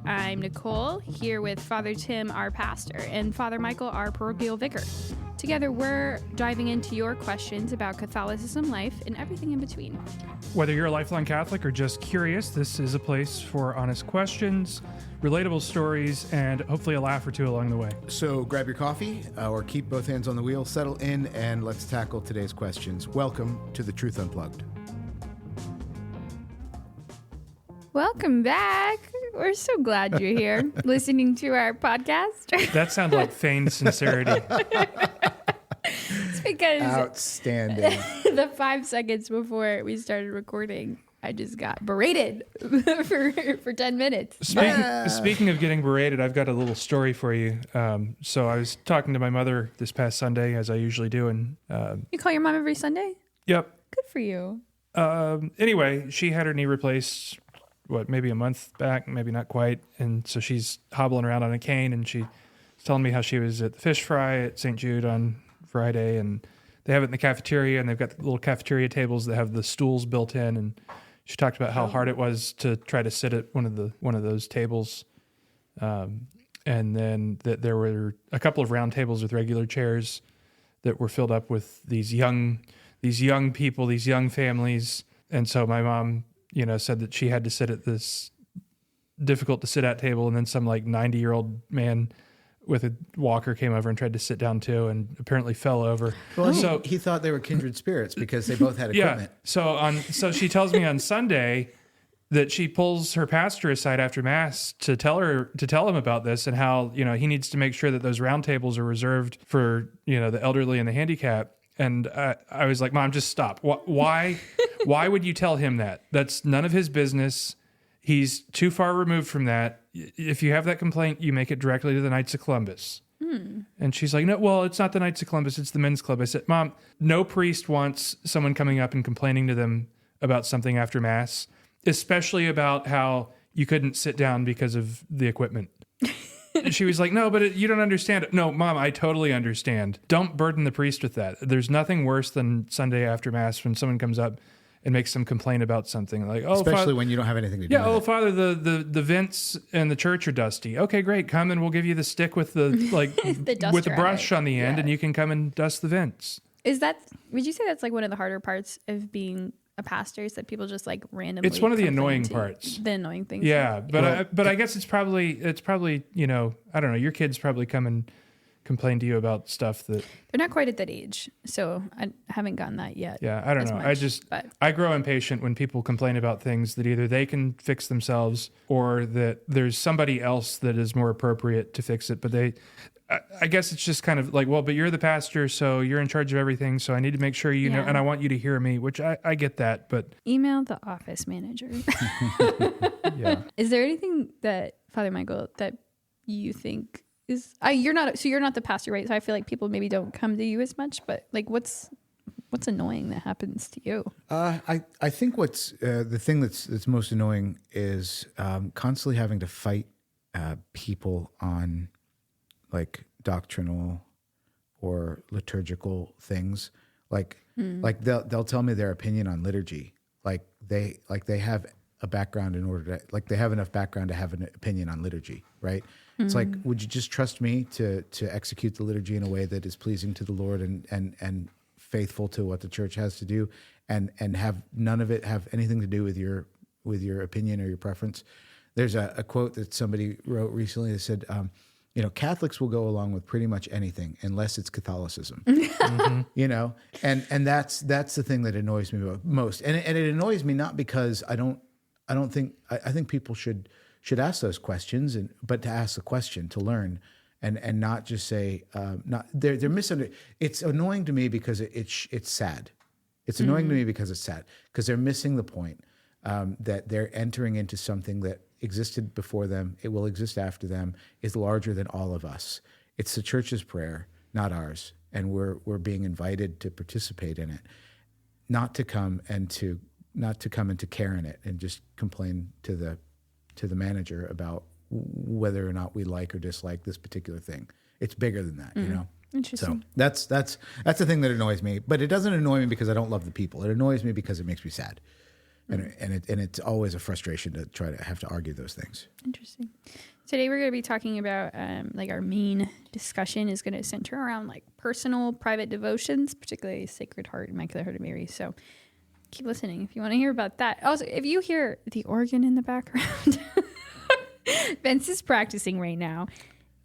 I'm Nicole, here with Father Tim, our pastor, and Father Michael, our parochial vicar. Together, we're diving into your questions about Catholicism, life, and everything in between. Whether you're a lifelong Catholic or just curious, this is a place for honest questions, relatable stories, and hopefully a laugh or two along the way. So grab your coffee or keep both hands on the wheel, settle in, and let's tackle today's questions. Welcome to The Truth Unplugged. Welcome back. We're so glad you're here listening to our podcast. That sounds like feigned sincerity. It's because Outstanding. the 5 seconds before we started recording, I just got berated for 10 minutes. Speaking of getting berated, I've got a little story for you. So I was talking to my mother this past Sunday, as I usually do. And You call your mom every Sunday? Yep. Good for you. Anyway, she had her knee replaced, maybe a month back, maybe not quite. And so she's hobbling around on a cane, and she's telling me how she was at the fish fry at St. Jude on Friday, and they have it in the cafeteria, and they've got the little cafeteria tables that have the stools built in. And she talked about how hard it was to try to sit at one of those tables. And then that there were a couple of round tables with regular chairs that were filled up with these young people, these young families. And so my mom, said that she had to sit at this difficult to sit at table, and then some 90-year-old man with a walker came over and tried to sit down too, and apparently fell over. Well, he thought they were kindred spirits because they both had equipment. Yeah. So she tells me on Sunday that she pulls her pastor aside after Mass to tell him about this, and how, he needs to make sure that those round tables are reserved for, the elderly and the handicapped. And I was like, Mom, just stop. Why would you tell him that? That's none of his business. He's too far removed from that. If you have that complaint, you make it directly to the Knights of Columbus. And she's like, no, well, it's not the Knights of Columbus, it's the men's club. I said, Mom, no priest wants someone coming up and complaining to them about something after Mass, especially about how you couldn't sit down because of the equipment. And she was like, no, but you don't understand it. No, Mom, I totally understand. Don't burden the priest with that. There's nothing worse than Sunday after Mass when someone comes up and makes some complaint about something like, especially when you don't have anything to do with it. Father, the vents in the church are dusty. Okay, great. Come and we'll give you the stick with the with the brush on the end, and you can come and dust the vents. Would you say that's one of the harder parts of being a pastor, is that people just randomly? It's one of the annoying parts. The annoying things. Yeah, but I guess it's probably I don't know. Your kids probably come and complain to you about stuff that they're not quite at that age, so I haven't gotten that yet. Yeah, I don't know. I grow impatient when people complain about things that either they can fix themselves or that there's somebody else that is more appropriate to fix it. But I guess it's just kind of but you're the pastor, so you're in charge of everything, so I need to make sure you know, and I want you to hear me, which I get that, but... Email the office manager. Yeah. Is there anything that, Father Michael, that you think is... you're not the pastor, right? So I feel like people maybe don't come to you as much, but what's annoying that happens to you? I think what's the thing that's most annoying is constantly having to fight people on doctrinal or liturgical things. They'll tell me their opinion on liturgy. They have a background in order to they have enough background to have an opinion on liturgy, right? It's would you just trust me to execute the liturgy in a way that is pleasing to the Lord and faithful to what the church has to do, and have none of it have anything to do with your opinion or your preference? There's a quote that somebody wrote recently that said, Catholics will go along with pretty much anything unless it's Catholicism. Mm-hmm. And that's the thing that annoys me most. And it annoys me not because I think people should ask those questions, but to ask the question, to learn, and not just say they're misunderstood. It's annoying to me because it's sad. It's annoying to me because it's sad, because they're missing the point that they're entering into something that existed before them, it will exist after them, is larger than all of us. It's the church's prayer, not ours, and we're being invited to participate in it, not to come and to care in it and just complain to the manager about whether or not we like or dislike this particular thing. It's bigger than that, Interesting. So that's the thing that annoys me. But it doesn't annoy me because I don't love the people. It annoys me because it makes me sad. and it's always a frustration to try to have to argue those things. Interesting. Today we're going to be talking about like our main discussion is going to center around like personal private devotions, particularly Sacred Heart, Immaculate Heart of Mary. So keep listening if you want to hear about that. Also, if you hear the organ in the background, Vince is practicing right now.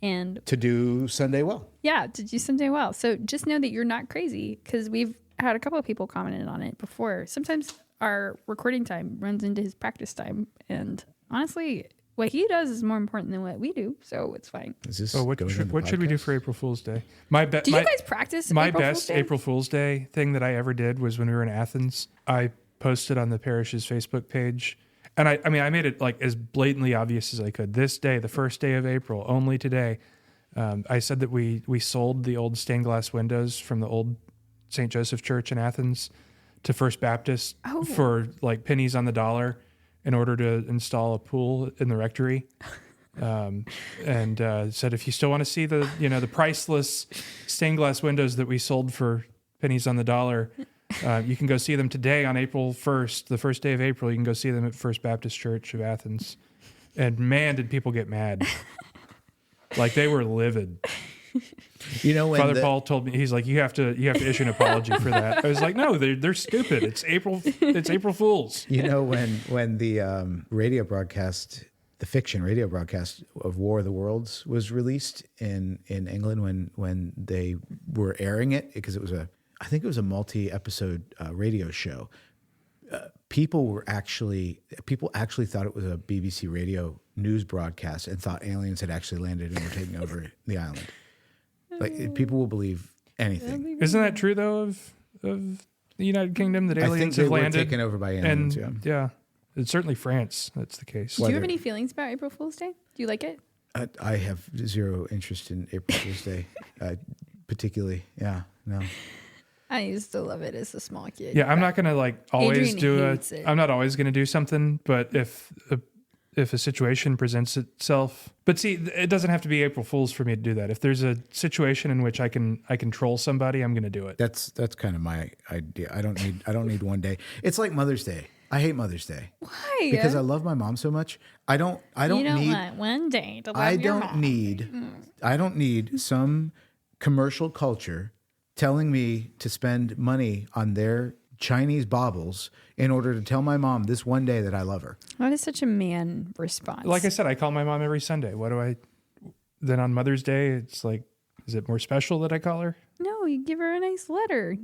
And to do Sunday well. Yeah, to do Sunday well. So just know that you're not crazy, because we've had a couple of people commented on it before. Sometimes our recording time runs into his practice time. And honestly, what he does is more important than what we do. So it's fine. Is this what should we do for April Fool's Day? Do you guys practice my April best Fool's Day? April Fool's Day thing that I ever did was when we were in Athens. I posted on the parish's Facebook page. And I made it like as blatantly obvious as I could. This day, the first day of April, only today. I said that we sold the old stained glass windows from the old St. Joseph Church in Athens to First Baptist for like pennies on the dollar in order to install a pool in the rectory. And said, if you still want to see the priceless stained glass windows that we sold for pennies on the dollar, you can go see them today on April 1st, the first day of April. You can go see them at First Baptist Church of Athens. And man, did people get mad. Like they were livid. When Father Paul told me, he's like, you have to issue an apology for that. I was like, no, they're stupid. It's April Fools. When the radio broadcast, the fiction radio broadcast of War of the Worlds was released in England when they were airing it, because I think it was a multi-episode radio show. People actually thought it was a BBC radio news broadcast and thought aliens had actually landed and were taking over the island. Like people will believe anything. Isn't that true though of the United Kingdom, that aliens have landed? Were taken over by aliens. Yeah, it's certainly France. That's the case. Do you have any feelings about April Fool's Day? Do you like it? I have zero interest in April Fool's Day, particularly. Yeah, no. I used to love it as a small kid. Yeah, I'm not gonna always Adrian do it. I'm not always gonna do something, but if a situation presents itself, but see, it doesn't have to be April Fool's for me to do that. If there's a situation in which I can troll somebody, I'm gonna do it. That's kind of my idea. I don't need one day. It's like Mother's Day. I hate Mother's Day. Why? Because I love my mom so much. I don't need want one day to love your mom. I don't need some commercial culture telling me to spend money on their Chinese baubles in order to tell my mom this one day that I love her. That is such a man response. Like I said, I call my mom every Sunday. Then on Mother's Day, it's like, is it more special that I call her? No, you give her a nice letter.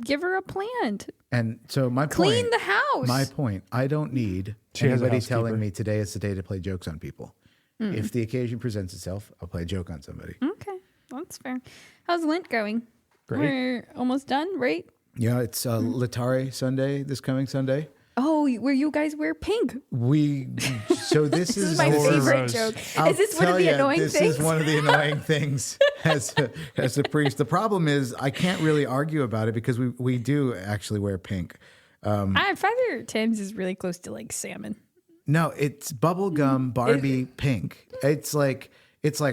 Give her a plant. And so clean the house. My point, I don't need anybody telling me today is the day to play jokes on people. If the occasion presents itself, I'll play a joke on somebody. Okay, that's fair. How's Lent going? Great. We're almost done, right? Yeah, it's Latare Sunday, this coming Sunday. Oh, where you guys wear pink. So this is my favorite Rose. joke. I'll Is this one of the annoying this things? This is one of the annoying things as a priest. The problem is I can't really argue about it because we do actually wear pink. 5 or 10s is really close to like salmon. No, it's bubblegum Barbie pink. It's like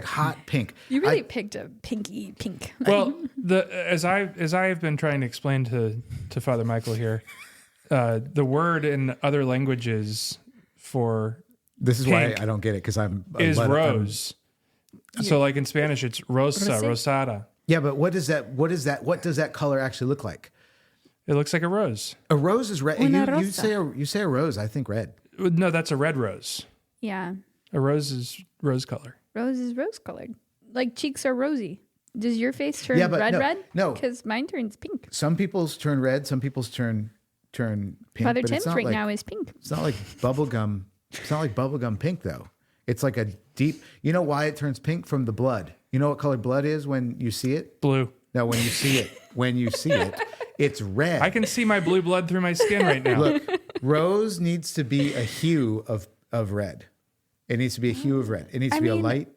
hot pink. You really picked a pinky pink. Well, as I have been trying to explain to Father Michael here, the word in other languages for this is why I don't get it because is rose. So like in Spanish, it's rosa, rosada. Yeah, but what does that color actually look like? It looks like a rose. A rose is red. Una You say a rose. I think red. No, that's a red rose. Yeah. A rose is rose color. Rose is rose colored. Like cheeks are rosy. Does your face turn red? No. Because mine turns pink. Some people's turn red. Some people's turn pink. Father but Tim's it's not now is pink. It's not like bubblegum. It's not like bubblegum pink though. It's like a deep. You know why it turns pink? From the blood. You know what color blood is when you see it? Blue. No, when you see it, it's red. I can see my blue blood through my skin right now. Look, rose needs to be a hue of red. It needs to be a hue of red. It needs to be a light.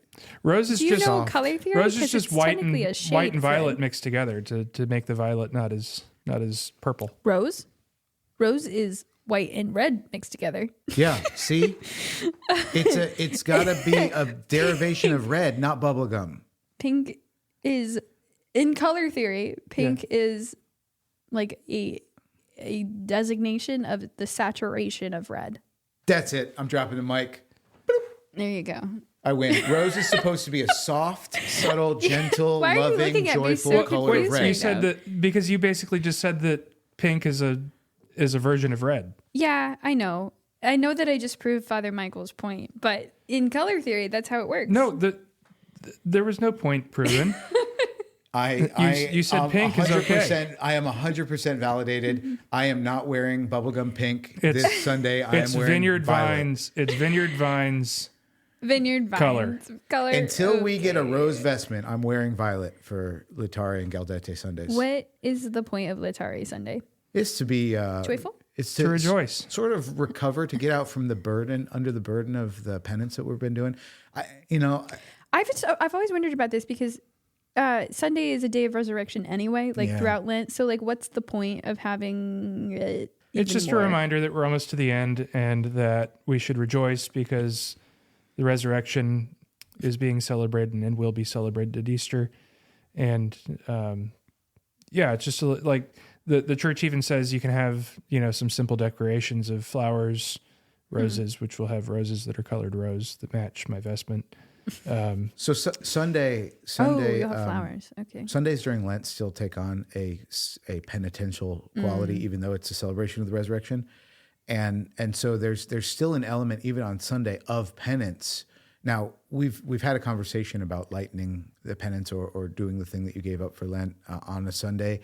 Rose is just color theory? Rose is just white and violet red. mixed together to make the violet not as purple. Rose is white and red mixed together. Yeah, see, it's got to be a derivation of red, not bubblegum. Pink is in color theory. Pink is like a a designation of the saturation of red. That's it. I'm dropping the mic. There you go. I win. Rose is supposed to be a soft, subtle, gentle, Why are you loving, looking at me joyful so color of confused red. right You said now? that because you basically just said that pink is a version of red. Yeah, I know. I know that I just proved Father Michael's point, but in color theory, that's how it works. No, there was no point proven. You said pink is okay. I am 100% validated. I am not wearing bubblegum pink this Sunday. I am It's wearing Vineyard violet. Vines. It's Vineyard Vines. Vineyard vines. Color. Until we get a rose vestment, I'm wearing violet for Laetare and Gaudete Sundays. What is the point of Laetare Sunday? It's to be Joyful? It's To rejoice. sort of recover, to get out from the burden, under the burden of the penance that we've been doing. I've always wondered about this because Sunday is a day of resurrection anyway, like Yeah. throughout Lent. So, like, what's the point of having it? It's just a reminder that we're almost to the end and that we should rejoice because the resurrection is being celebrated and will be celebrated at Easter. And it's just like the church even says you can have, some simple decorations of flowers, roses, which will have roses that are colored rose that match my vestment. So Sunday, you'll have flowers. Okay. Sundays during Lent still take on a penitential quality, even though it's a celebration of the resurrection, and so there's still an element even on Sunday of penance. Now we've had a conversation about lightening the penance or doing the thing that you gave up for Lent on a Sunday.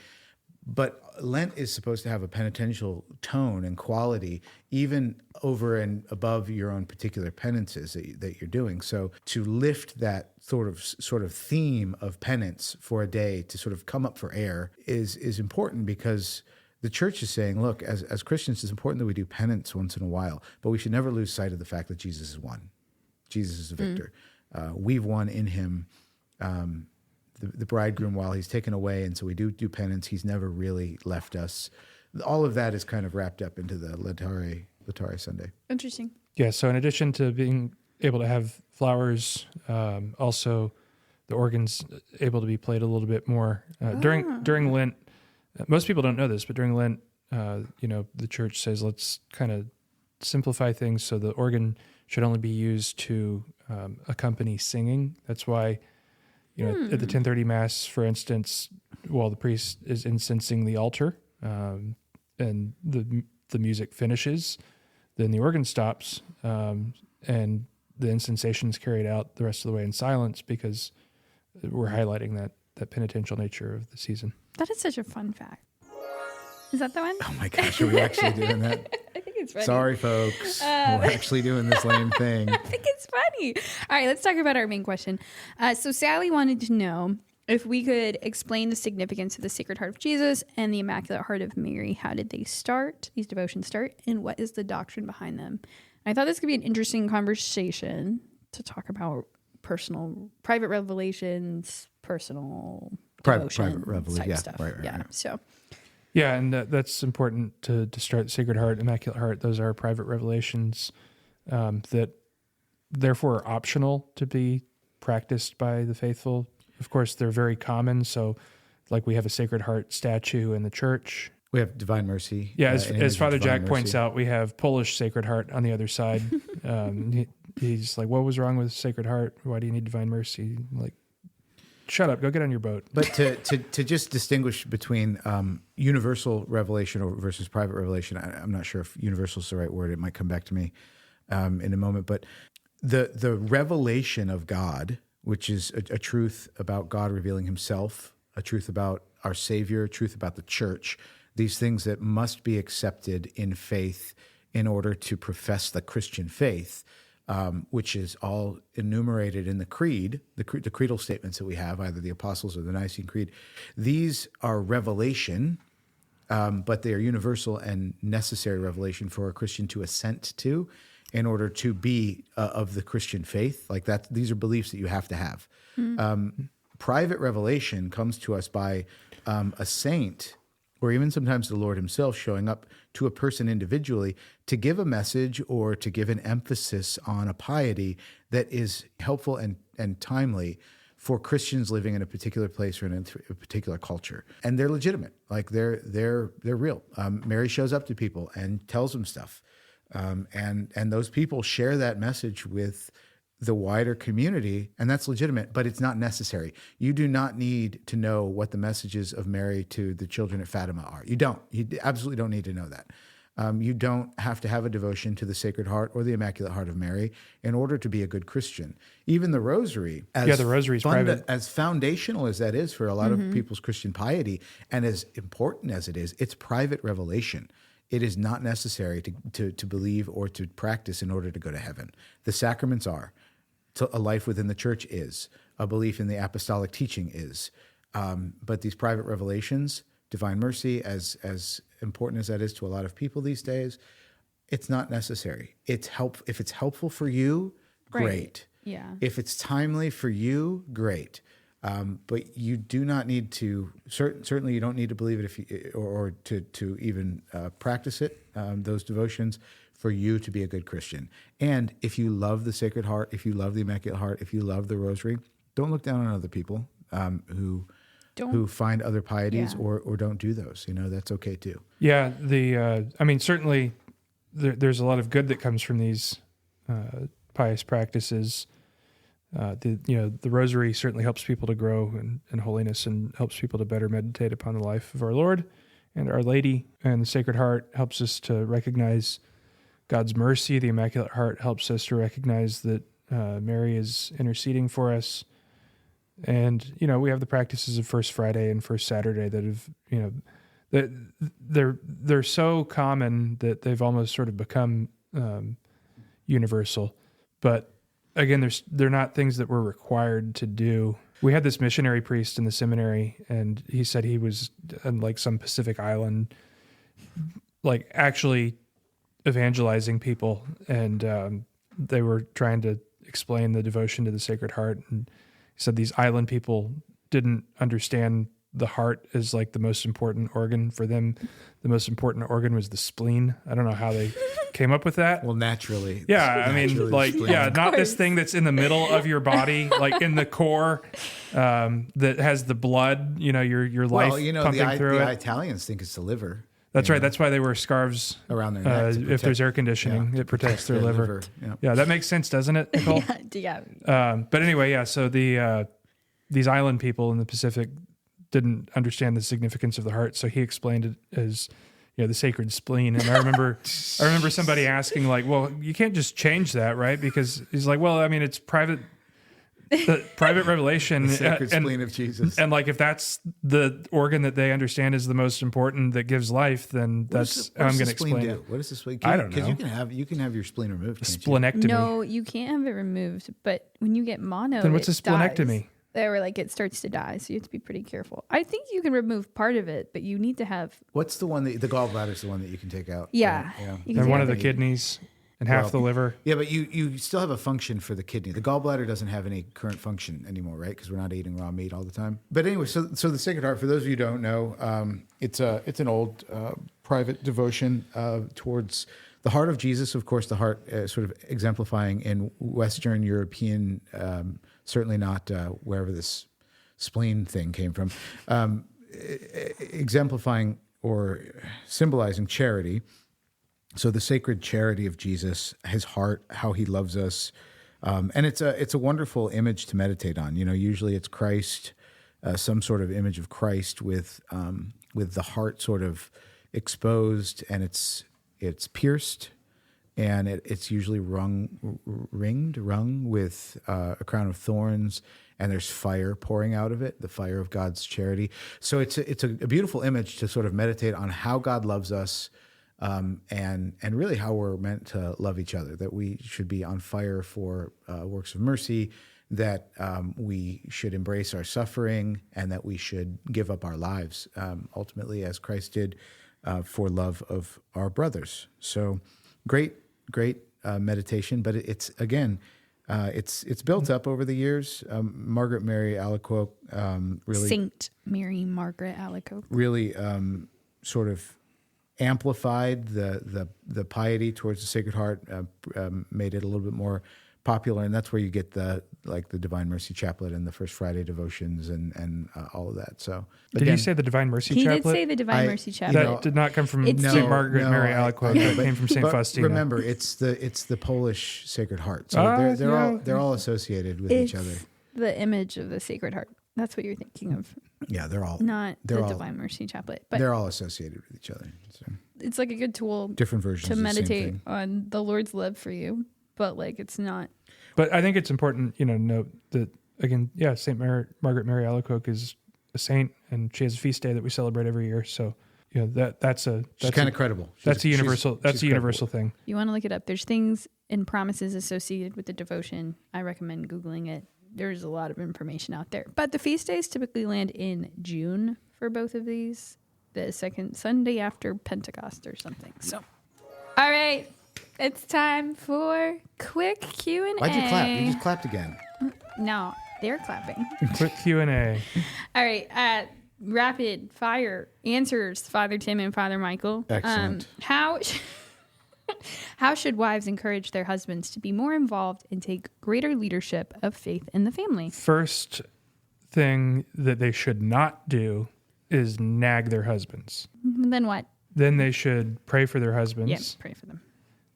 But Lent is supposed to have a penitential tone and quality, even over and above your own particular penances that you're doing. So to lift that sort of theme of penance for a day to sort of come up for air is important, because the church is saying, look, as Christians, it's important that we do penance once in a while, but we should never lose sight of the fact that Jesus is won. Jesus is the victor. We've won in him. The bridegroom, while he's taken away, and so we do penance, he's never really left us. All of that is kind of wrapped up into the Laetare Sunday. Interesting. Yeah, so in addition to being able to have flowers, also the organ's able to be played a little bit more. During Lent, most people don't know this, but during Lent, the church says let's kind of simplify things, so the organ should only be used to accompany singing. That's why at the 10:30 Mass, for instance, while the priest is incensing the altar and the music finishes, then the organ stops and the incensation is carried out the rest of the way in silence, because we're highlighting that penitential nature of the season. That is such a fun fact. Is that the one? Oh my gosh, are we actually doing that? I think it's funny. Sorry, folks. We're actually doing this lame thing. I think it's funny. All right, let's talk about our main question. So Sally wanted to know if we could explain the significance of the Sacred Heart of Jesus and the Immaculate Heart of Mary. How did they start? These devotions start, and what is the doctrine behind them? I thought this could be an interesting conversation to talk about private revelations, personal devotion revelation, type yeah, stuff. right. So. Yeah, and that's important to start the Sacred Heart, Immaculate Heart. Those are private revelations that therefore are optional to be practiced by the faithful. Of course, they're very common. So like we have a Sacred Heart statue in the church. We have Divine Mercy. Yeah, as Father Jack points out. out, we have Polish Sacred Heart on the other side. He's like, what was wrong with Sacred Heart? Why do you need Divine Mercy? Like, shut up, go get on your boat. But to just distinguish between universal revelation versus private revelation, I'm not sure if universal is the right word. It might come back to me in a moment. But the revelation of God, which is a truth about God revealing himself, a truth about our Savior, a truth about the church, these things that must be accepted in faith in order to profess the Christian faith, which is all enumerated in the creed, the creedal statements that we have, either the Apostles' or the Nicene Creed. These are revelation, but they are universal and necessary revelation for a Christian to assent to in order to be of the Christian faith. Like that, these are beliefs that you have to have. Private revelation comes to us by a saint, or even sometimes the Lord himself showing up to a person individually to give a message or to give an emphasis on a piety that is helpful and timely for Christians living in a particular place or in a particular culture, and they're legitimate. Like they're real. Mary shows up to people and tells them stuff, and those people share that message with the wider community, and that's legitimate, but it's not necessary. You do not need to know what the messages of Mary to the children at Fatima are. You don't. You absolutely don't need to know that. You don't have to have a devotion to the Sacred Heart or the Immaculate Heart of Mary in order to be a good Christian. Even the Rosary, the Rosary's private. As foundational as that is for a lot of people's Christian piety, and as important as it is, it's private revelation. It is not necessary to believe or to practice in order to go to heaven. The sacraments are. A life within the church is. A belief in the apostolic teaching is. But these private revelations, divine mercy, as important as that is to a lot of people these days, it's not necessary. If it's helpful for you, great. Right. Yeah. If it's timely for you, great. But you do not need to. Certainly, you don't need to believe it or to even practice it. Those devotions for you to be a good Christian. And if you love the Sacred Heart, if you love the Immaculate Heart, if you love the Rosary, don't look down on other people who find other pieties or don't do those. That's okay too. Yeah, certainly there's a lot of good that comes from these pious practices. The Rosary certainly helps people to grow in holiness and helps people to better meditate upon the life of our Lord and Our Lady. And the Sacred Heart helps us to recognize God's mercy. The Immaculate Heart helps us to recognize that Mary is interceding for us. And, we have the practices of First Friday and First Saturday that have, that they're so common that they've almost sort of become universal. But again, they're not things that we're required to do. We had this missionary priest in the seminary, and he said he was on like some Pacific island, like actually evangelizing people, and they were trying to explain the devotion to the Sacred Heart, and he said these island people didn't understand the heart is like the most important organ for them. The most important organ was the spleen. I don't know how they came up with that. Well, naturally. Yeah, I mean, like, yeah, not this thing that's in the middle of your body, like in the core, that has the blood, your life pumping through it. The Italians think it's the liver. That's right. That's why they wear scarves around their neck. If there's air conditioning, it protects their liver. Yeah, that makes sense, doesn't it, Nicole? Yeah. But anyway, so these island people in the Pacific didn't understand the significance of the heart, so he explained it as the sacred spleen. And I remember somebody asking, like, well, you can't just change that, right? Because he's like, well, I mean, it's private revelation, the sacred spleen of Jesus. And like, if that's the organ that they understand is the most important that gives life, then that's how I'm going to explain it. What does the spleen? I don't know. Because you can have your spleen removed. Splenectomy. No, you can't have it removed. But when you get mono, then what's a splenectomy? They were like, it starts to die, so you have to be pretty careful. I think you can remove part of it, but you need to have. What's the one the gallbladder is the one that you can take out? Yeah. And one of the kidneys and half the liver. Yeah, but you still have a function for the kidney. The gallbladder doesn't have any current function anymore, right? Because we're not eating raw meat all the time. But anyway, so the Sacred Heart, for those of you who don't know, it's an old private devotion towards the heart of Jesus. Of course, the heart sort of exemplifying in Western European. Certainly not wherever this spleen thing came from, exemplifying or symbolizing charity. So the sacred charity of Jesus, his heart, how he loves us, and it's a wonderful image to meditate on. Usually it's Christ, some sort of image of Christ with the heart sort of exposed, and it's pierced. And it's usually rung with a crown of thorns, and there's fire pouring out of it, the fire of God's charity. So it's a beautiful image to sort of meditate on how God loves us, and really how we're meant to love each other. That we should be on fire for works of mercy, that we should embrace our suffering, and that we should give up our lives ultimately, as Christ did, for love of our brothers. So great meditation, but it's built up over the years. Margaret Mary Alacoque, really Saint Mary Margaret Alacoque, really sort of amplified the piety towards the Sacred Heart, made it a little bit more popular, and that's where you get the Divine Mercy Chaplet and the First Friday devotions and all of that. So Did you say the Divine Mercy He Chaplet? did say the Divine Mercy Chaplet. That did not come from It's St. Margaret Mary Alacoque. It but- came from St. but Faustina. Remember, it's the Polish Sacred Heart. So they're all associated with each other. The image of the Sacred Heart. That's what you're thinking of, Yeah, they're all not they're the all, Divine Mercy Chaplet. But they're all associated with each other. So it's like a good tool different versions to of the same meditate thing. on the Lord's love for you. But like, it's not. But I think it's important, note that, again, St. Margaret Mary Alacoque is a saint, and she has a feast day that we celebrate every year. So, that's kind of credible. That's a universal credible. thing. You want to look it up. There's things and promises associated with the devotion. I recommend Googling it. There's a lot of information out there. But the feast days typically land in June for both of these, the second Sunday after Pentecost or something. So, all right, it's time for quick Q&A. Why'd you clap? You just clapped again. No, they're clapping. Quick Q&A. All right, rapid fire answers, Father Tim and Father Michael. Excellent. How should wives encourage their husbands to be more involved and take greater leadership of faith in the family? First thing that they should not do is nag their husbands. Then what? Then they should pray for their husbands. Yeah, pray for them.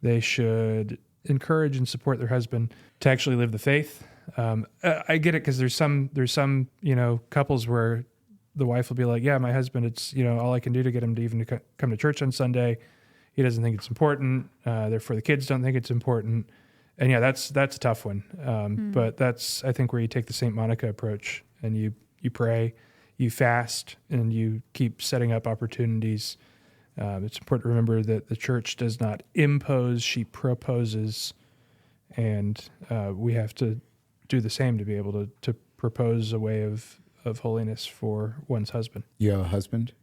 They should encourage and support their husband to actually live the faith. I get it, because there's some couples where the wife will be like, yeah, my husband, it's all I can do to get him to come to church on Sunday. He doesn't think it's important. Therefore, the kids don't think it's important. And that's a tough one. But that's, I think, where you take the St. Monica approach, and you pray, you fast, and you keep setting up opportunities. It's important to remember that the church does not impose; she proposes, and we have to do the same to be able to propose a way of holiness for one's husband. You have a husband?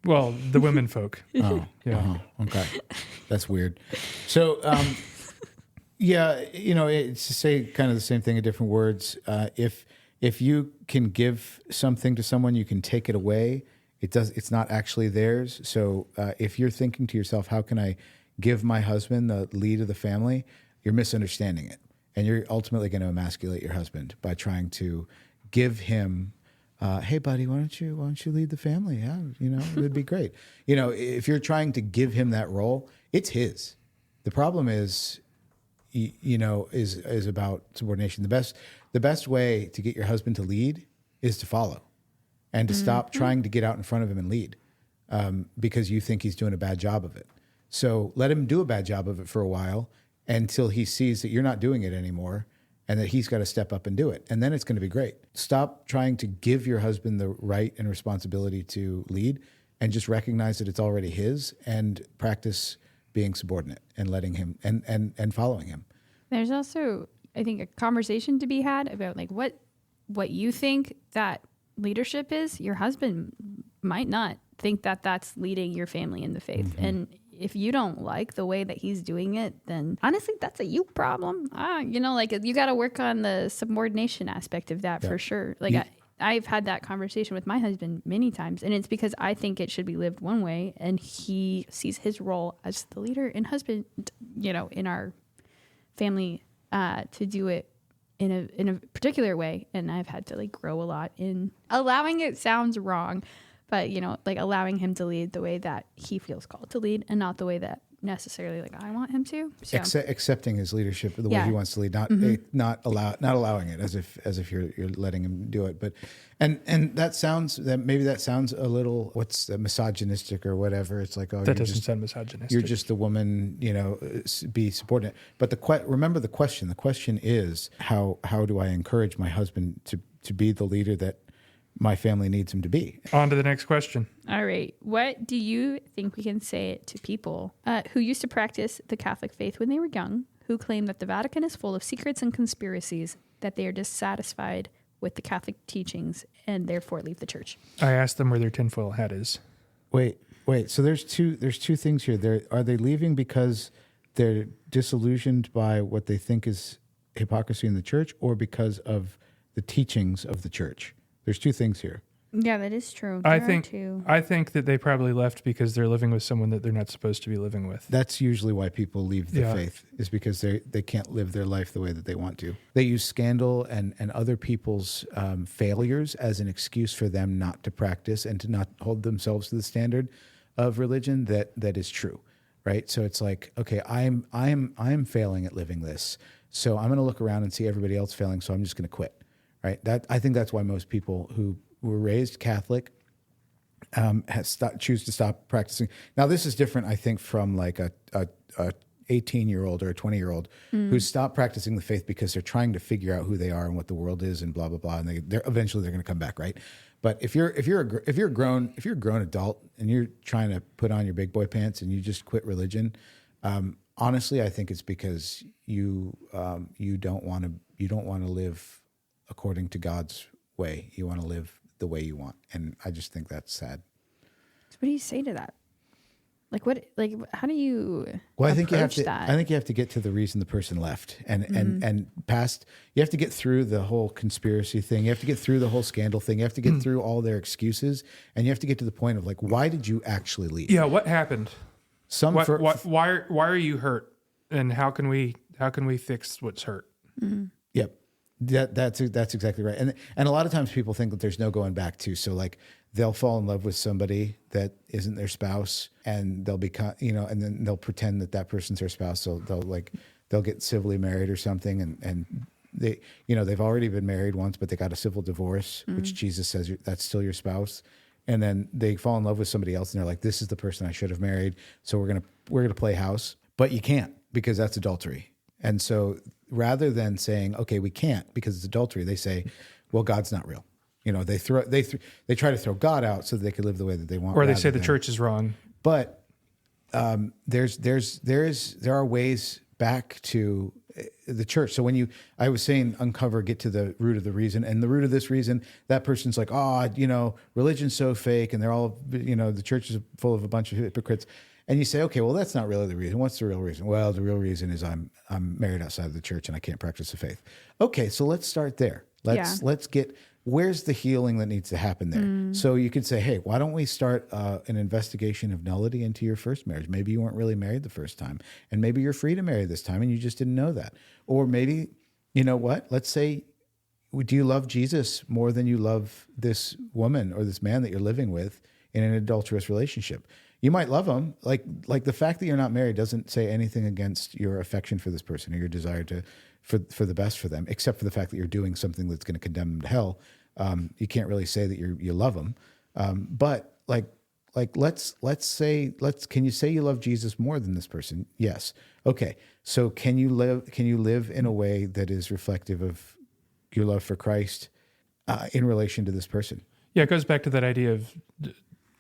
Well, the women folk. Oh, Yeah. Okay. That's weird. So, it's to say kind of the same thing in different words. If you can give something to someone, you can take it away. It's not actually theirs. So, if you're thinking to yourself, how can I give my husband the lead of the family? You're misunderstanding it. And you're ultimately going to emasculate your husband by trying to give him, hey, buddy, why don't you lead the family? Yeah, it'd be great. If you're trying to give him that role, it's his. The problem is about subordination. The best way to get your husband to lead is to follow, and to stop trying to get out in front of him and lead, because you think he's doing a bad job of it. So let him do a bad job of it for a while, until he sees that you're not doing it anymore, and that he's got to step up and do it. And then it's going to be great. Stop trying to give your husband the right and responsibility to lead, and just recognize that it's already his, and practice being subordinate and letting him and following him. There's also, I think, a conversation to be had about like what you think that leadership is. Your husband might not think that that's leading your family in the faith. And if you don't like the way that he's doing it, then honestly, that's a you problem. You got to work on the subordination aspect of that for sure. Like I've had that conversation with my husband many times, and it's because I think it should be lived one way, and he sees his role as the leader and husband, in our family, to do it in a particular way. And I've had to grow a lot in allowing it. Sounds wrong, but allowing him to lead the way that he feels called to lead, and not the way that necessarily I want him to. So. Accepting his leadership the way he wants to lead, not allowing it as if you're letting him do it. But and that sounds a little misogynistic or whatever. It's like, oh, that doesn't sound misogynistic. You're just the woman, be subordinate. But remember the question. The question is how do I encourage my husband to be the leader that my family needs him to be? On to the next question. All right. What do you think we can say to people who used to practice the Catholic faith when they were young, who claim that the Vatican is full of secrets and conspiracies, that they are dissatisfied with the Catholic teachings and therefore leave the church? I asked them where their tinfoil hat is. Wait. So there's two things here. Are they leaving because they're disillusioned by what they think is hypocrisy in the church, or because of the teachings of the church? There's two things here. Yeah, that is true. I There are think two. I think that they probably left because they're living with someone that they're not supposed to be living with. That's usually why people leave the Yeah. faith, is because they can't live their life the way that they want to. They use scandal and other people's failures as an excuse for them not to practice and to not hold themselves to the standard of religion that is true, right? So it's like, okay, I'm failing at living this, so I'm going to look around and see everybody else failing, so I'm just going to quit, right? I think that's why most people who were raised Catholic choose to stop practicing. Now, this is different, I think, from like a 18-year-old or a 20-year-old who stopped practicing the faith because they're trying to figure out who they are and what the world is and blah blah blah, and they're eventually going to come back, right? But if you're a grown adult and you're trying to put on your big boy pants and you just quit religion, honestly, I think it's because you don't want to live according to God's way. You want to live the way you want, and I just think that's sad. So what do you say to that? Like what? Like how do you? Well, I think you have approach to. that? I think you have to get to the reason the person left, and past. You have to get through the whole conspiracy thing. You have to get through the whole scandal thing. You have to get through all their excuses, and you have to get to the point of like, why did you actually leave? Yeah, what happened? Why Why are you hurt, and how can we fix what's hurt? Yep. That's exactly right. And a lot of times people think that there's no going back to. So like they'll fall in love with somebody that isn't their spouse, and they'll become, and then they'll pretend that person's their spouse. So they'll get civilly married or something, and they, they've already been married once, but they got a civil divorce, which Jesus says that's still your spouse. And then they fall in love with somebody else, and they're like, this is the person I should have married. So we're gonna play house, but you can't because that's adultery. And so rather than saying, okay, we can't because it's adultery, they say, well, God's not real. They try to throw God out so that they can live the way that they want. Or they say the church is wrong. But there are ways back to the church. So I was saying uncover, get to the root of the reason, and the root of this reason, that person's like, religion's so fake, and they're all, the church is full of a bunch of hypocrites. And you say, okay, well, that's not really the reason. What's the real reason? Well, the real reason is I'm married outside of the church and I can't practice the faith. Okay, so let's start there. Let's get, where's the healing that needs to happen there? So you could say, hey, why don't we start an investigation of nullity into your first marriage? Maybe you weren't really married the first time, and maybe you're free to marry this time and you just didn't know that. Or maybe, you know what? Let's say, do you love Jesus more than you love this woman or this man that you're living with in an adulterous relationship? You might love them. Like the fact that you're not married doesn't say anything against your affection for this person or your desire for the best for them, except for the fact that you're doing something that's going to condemn them to hell. You can't really say that you love them. But can you say you love Jesus more than this person? Yes. Okay. So can you live in a way that is reflective of your love for Christ in relation to this person? Yeah, it goes back to that idea of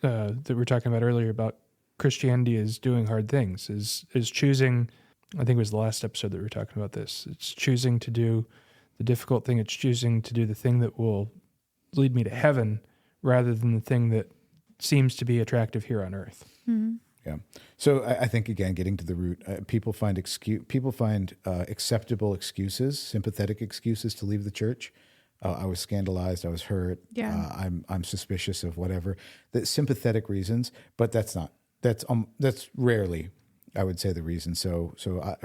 that we were talking about earlier about Christianity is doing hard things, is choosing. I think it was the last episode that we were talking about this. It's choosing to do the difficult thing. It's choosing to do the thing that will lead me to heaven rather than the thing that seems to be attractive here on earth. Mm-hmm. Yeah. So I think, again, getting to the root, people find acceptable excuses, sympathetic excuses to leave the church. I was scandalized. I was hurt. Yeah. I'm suspicious of whatever. The sympathetic reasons, but that's rarely, I would say, the reason. So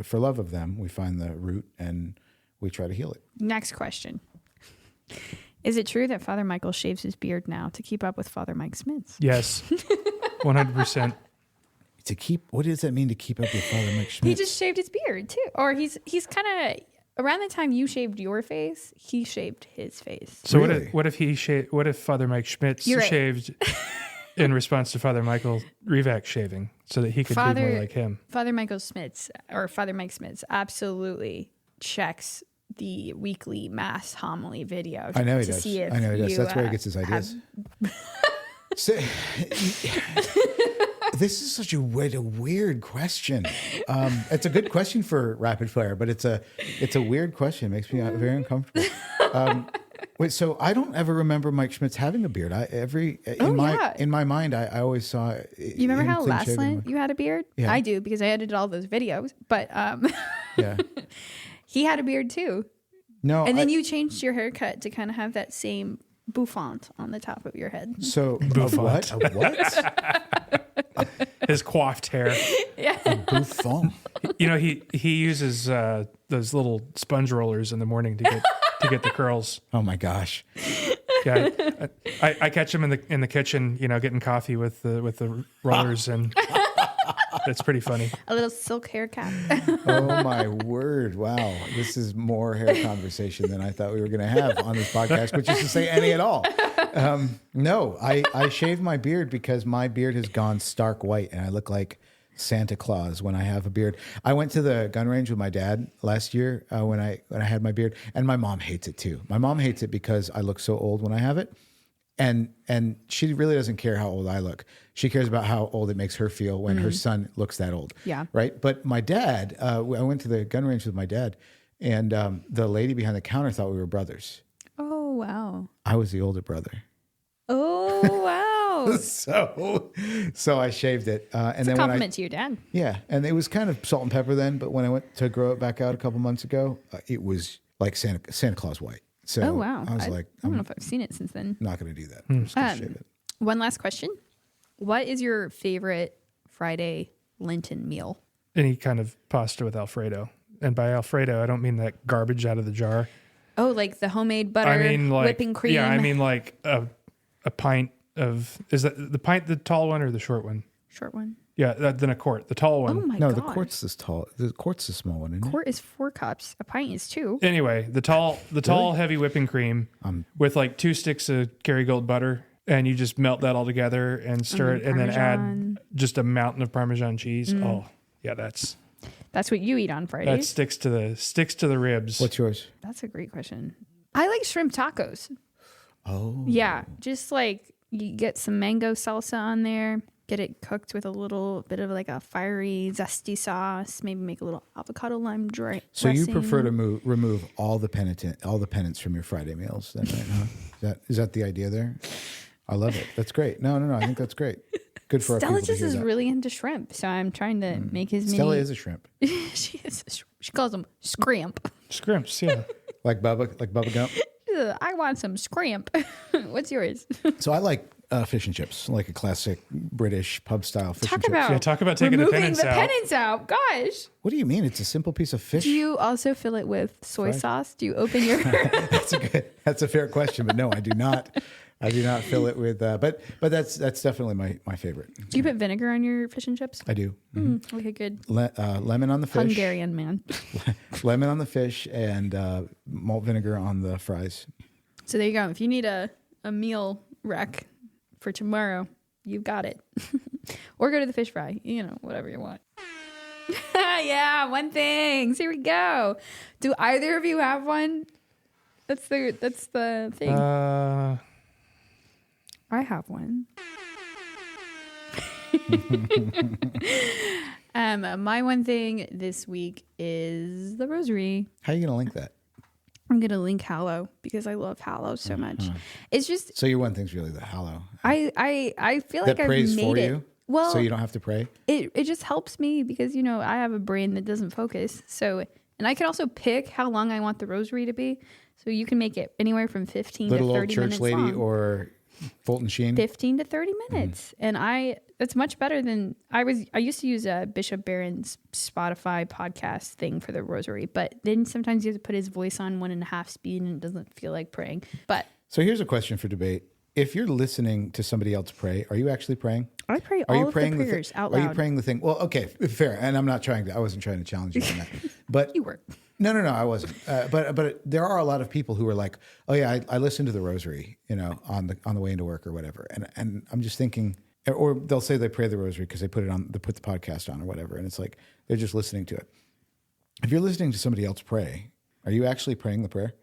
for love of them, we find the root and we try to heal it. Next question. Is it true that Father Michael shaves his beard now to keep up with Father Mike Schmitz? Yes, 100%. What does that mean to keep up with Father Mike Schmitz? He just shaved his beard too, or he's kind of around the time you shaved your face, he shaved his face. So Really? what if Father Mike Schmitz You're right. shaved in response to Father Michael Rivak shaving so that he could be more like him? Father Michael Schmitz or Father Mike Schmitz absolutely checks the weekly mass homily video. I know he to does. see if I know he does. you, That's where he gets his ideas. So, this is such a weird question. It's a good question for rapid fire, but it's a weird question. It makes me very uncomfortable. Wait, so I don't ever remember Mike Schmitz having a beard. In my mind, I always saw. You remember how last Lent you had a beard? Yeah. I do because I edited all those videos. But Yeah. he had a beard too. No. And then you changed your haircut to kind of have that same bouffant on the top of your head. So a what? A what? His coiffed hair. A bouffant. You know, he uses those little sponge rollers in the morning to get the curls. Oh my gosh. Yeah, I catch him in the kitchen, you know, getting coffee with the rollers, and it's pretty funny. A little silk hair cap. Oh my word. Wow. This is more hair conversation than I thought we were going to have on this podcast, which is to say any at all. No, I shave my beard because my beard has gone stark white and I look like Santa Claus when I have a beard. I went to the gun range with my dad last year when I had my beard, and my mom hates it too. My mom hates it because I look so old when I have it. And she really doesn't care how old I look. She cares about how old it makes her feel when her son looks that old. Yeah. Right. But my dad, I went to the gun range with my dad, and the lady behind the counter thought we were brothers. Oh, wow. I was the older brother. Oh, wow. So I shaved it. And It's then a compliment to your dad. yeah. And it was kind of salt and pepper then. But when I went to grow it back out a couple months ago, it was like Santa Claus white. So Oh, wow. I was like, I don't know I'm if I've seen it since then. not going to do that. I'm just going to shave it. One last question. What is your favorite Friday Lenten meal? Any kind of pasta with Alfredo. And by Alfredo, I don't mean that garbage out of the jar. Oh, like the homemade butter, I mean like whipping cream. Yeah, I mean like a pint of, is that the pint the tall one or the short one? Short one. Yeah, then a quart, the tall one. Oh my No, god. the quart's this tall. The quart's the small one, isn't it? Quart is 4 cups. A pint is 2. Anyway, the tall heavy whipping cream with like 2 sticks of Kerrygold butter, and you just melt that all together and stir it, and then Parmesan. add just a mountain of Parmesan cheese. Oh, yeah, that's That's what you eat on Fridays. that sticks to the ribs. What's yours? That's a great question. I like shrimp tacos. Oh. Yeah, just like you get some mango salsa on there, get it cooked with a little bit of like a fiery, zesty sauce, maybe make a little avocado lime dressing. So you prefer to remove all the penance from your Friday meals, then, right? Huh? Is that the idea there? I love it. That's great. No. I think that's great. Good for our Stella people to just hear is that. really into shrimp, so I'm trying to make his Stella mini. is a shrimp, She calls them scrimp. Scrimps, yeah. like Bubba Gump. Ugh, I want some scrimp. What's yours? So I like fish and chips, like a classic British pub style fish and Talk chips. about Yeah, talk about taking the removing penance the out. penance out. Gosh. What do you mean? It's a simple piece of fish. Do you also fill it with soy sauce? Do you open your... That's a fair question, but no, I do not. I do not fill it with. But that's definitely my favorite. Do you put vinegar on your fish and chips? I do. Like a good Lemon on the fish. Hungarian man. Lemon on the fish and malt vinegar on the fries. So there you go. If you need a meal rec for tomorrow, you've got it. Or go to the fish fry. You know, whatever you want. Yeah, one thing. Here we go. Do either of you have one? That's the thing. I have one. My one thing this week is the rosary. How are you going to link that? I'm gonna link Hallow because I love Hallow so much. It's just So your one thing's really the Hallow. I feel That like I've prays made for it. you? Well, So you don't have to pray? it just helps me because I have a brain that doesn't focus. So and I can also pick how long I want the rosary to be. So you can make it anywhere from 15 Little to old 30 church minutes lady long. or Fulton Sheen? 15 to 30 minutes. And that's much better than I used to use Bishop Barron's Spotify podcast thing for the rosary, but then sometimes you have to put his voice on 1.5 speed and it doesn't feel like praying. But So here's a question for debate. If you're listening to somebody else pray, are you actually praying? I pray Are all you of praying the prayers out Are loud. you praying the thing? Well, okay, fair. And I wasn't trying to challenge you on that. But You were. No, I wasn't. But there are a lot of people who are like, oh yeah, I listen to the rosary, on the way into work or whatever. And I'm just thinking, or they'll say they pray the rosary because they put the podcast on or whatever. And it's like, they're just listening to it. If you're listening to somebody else pray, are you actually praying the prayer?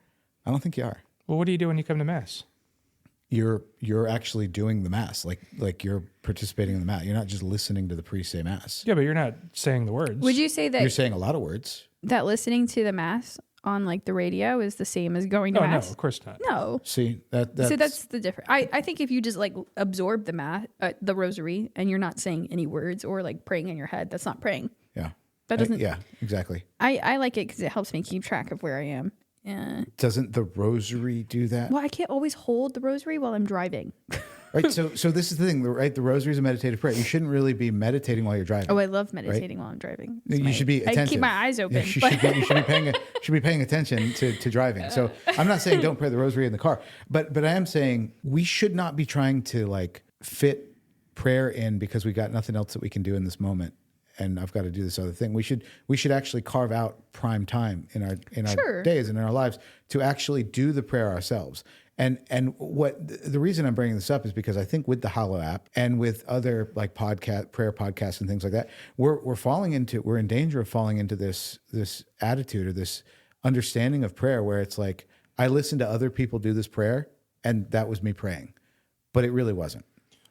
I don't think you are. Well, what do you do when you come to Mass? You're actually doing the Mass, like you're participating in the Mass. You're not just listening to the priest say Mass. Yeah, but you're not saying the words. Would you say You're that saying a lot of words. that listening to the mass on like the radio is the same as going to No, mass? of course not. No. See, that's So that's the difference. I think if you just like absorb the mass, the rosary, and you're not saying any words or like praying in your head, that's not praying. yeah. That doesn't. Yeah, exactly. I like it because it helps me keep track of where I am Yeah. Doesn't the rosary do that? Well, I can't always hold the rosary while I'm driving. Right. So this is the thing, right? The rosary is a meditative prayer. You shouldn't really be meditating while you're driving. Oh, I love meditating while I'm driving. You should be attentive. I keep my eyes open. Yeah, you should be paying attention to driving. So I'm not saying don't pray the rosary in the car, but I am saying we should not be trying to like fit prayer in because we got nothing else that we can do in this moment, and I've got to do this other thing. We should actually carve out prime time in our days and in our lives to actually do the prayer ourselves. And what the reason I'm bringing this up is because I think with the Hallow app and with other like prayer podcasts and things like that, we're in danger of falling into this attitude or this understanding of prayer where it's like I listened to other people do this prayer and that was me praying, but it really wasn't.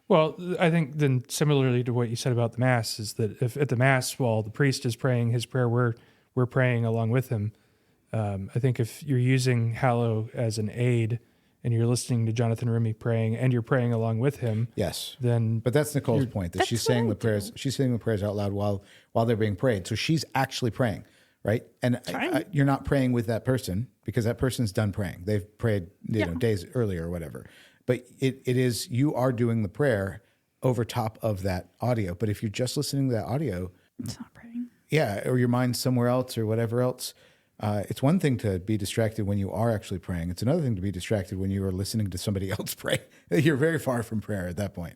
Well, I think then similarly to what you said about the Mass is that if at the Mass while the priest is praying his prayer, we're praying along with him. I think if you're using Hallow as an aid and you're listening to Jonathan Rumi praying and you're praying along with him. Yes. But that's Nicole's point, that she's saying the prayers. She's saying the prayers out loud while they're being prayed. So she's actually praying, right? And you're not praying with that person because that person's done praying. They've prayed, days earlier or whatever. But it is, you are doing the prayer over top of that audio. But if you're just listening to that audio, it's not praying. Yeah, or your mind's somewhere else or whatever else. It's one thing to be distracted when you are actually praying. It's another thing to be distracted when you are listening to somebody else pray. You're very far from prayer at that point,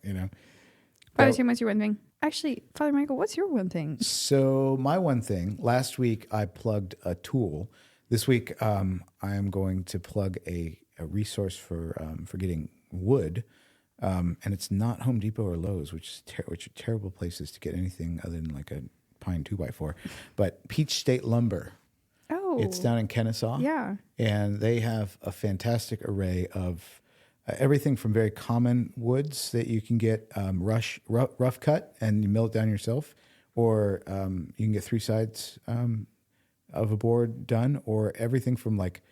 Father Tim, what's your one thing? Actually, Father Michael, what's your one thing? So my one thing, last week I plugged a tool. This week I am going to plug a resource for getting wood. And it's not Home Depot or Lowe's, which are terrible places to get anything other than like a pine 2x4. But Peach State Lumber. Oh. It's down in Kennesaw. Yeah. And they have a fantastic array of everything from very common woods that you can get rough cut and you mill it down yourself, or you can get 3 sides of a board done, or everything from like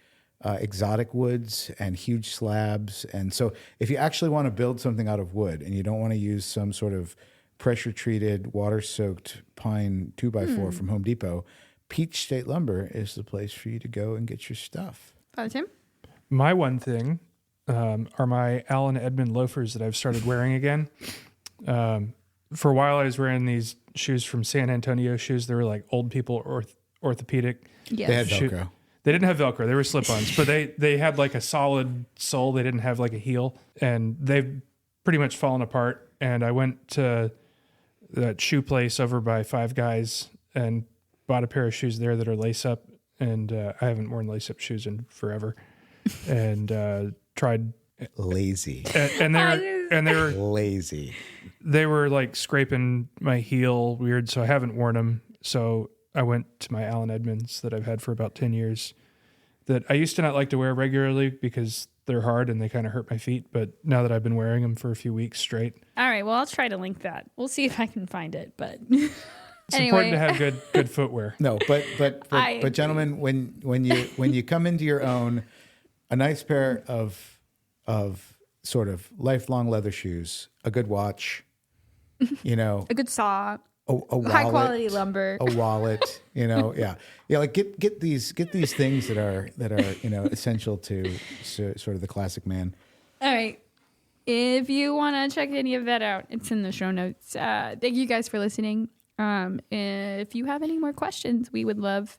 exotic woods and huge slabs. And so if you actually want to build something out of wood and you don't want to use some sort of pressure-treated, water-soaked pine 2x4 from Home Depot, Peach State Lumber is the place for you to go and get your stuff. Father Tim? My one thing are my Allen Edmond loafers that I've started wearing again. For a while, I was wearing these shoes from San Antonio shoes. They were like old people orthopedic. Yes. They had Velcro. They didn't have Velcro. They were slip-ons, but they had like a solid sole. They didn't have like a heel, and they've pretty much fallen apart. And I went to that shoe place over by Five Guys and bought a pair of shoes there that are lace up, and I haven't worn lace up shoes in forever, and tried lazy, and they were lazy. They were like scraping my heel weird, so I haven't worn them. So I went to my Allen Edmonds that I've had for about 10 years that I used to not like to wear regularly because they're hard and they kind of hurt my feet. But now that I've been wearing them for a few weeks straight. All right. Well, I'll try to link that. We'll see if I can find it, but it's important to have good footwear. No, but gentlemen, when you come into your own, a nice pair of sort of lifelong leather shoes, a good watch, a good saw, a wallet, high quality lumber, a wallet, yeah, like get these things that are essential to sort of the classic man. All right. If you want to check any of that out, it's in the show notes. Thank you guys for listening. If you have any more questions, we would love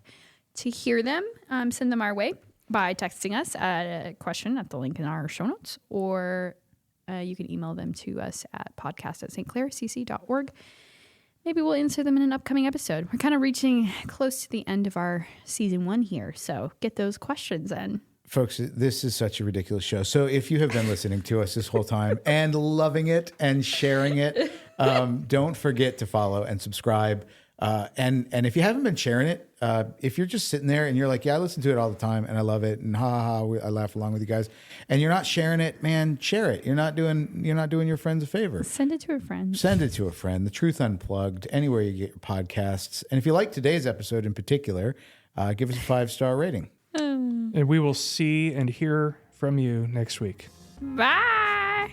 to hear them. Send them our way by texting us at a question at the link in our show notes, or you can email them to us at podcast@stclaracc.org. Maybe we'll answer them in an upcoming episode. We're kind of reaching close to the end of our season 1 here, so get those questions in. Folks, this is such a ridiculous show. So if you have been listening to us this whole time and loving it and sharing it, don't forget to follow and subscribe. And if you haven't been sharing it, if you're just sitting there and you're like, yeah, I listen to it all the time and I love it and I laugh along with you guys, and you're not sharing it, man, share it. You're not doing your friends a favor. Send it to a friend. Send it to a friend. The Truth Unplugged, anywhere you get your podcasts. And if you like today's episode in particular, give us a 5-star rating. And we will see and hear from you next week. Bye.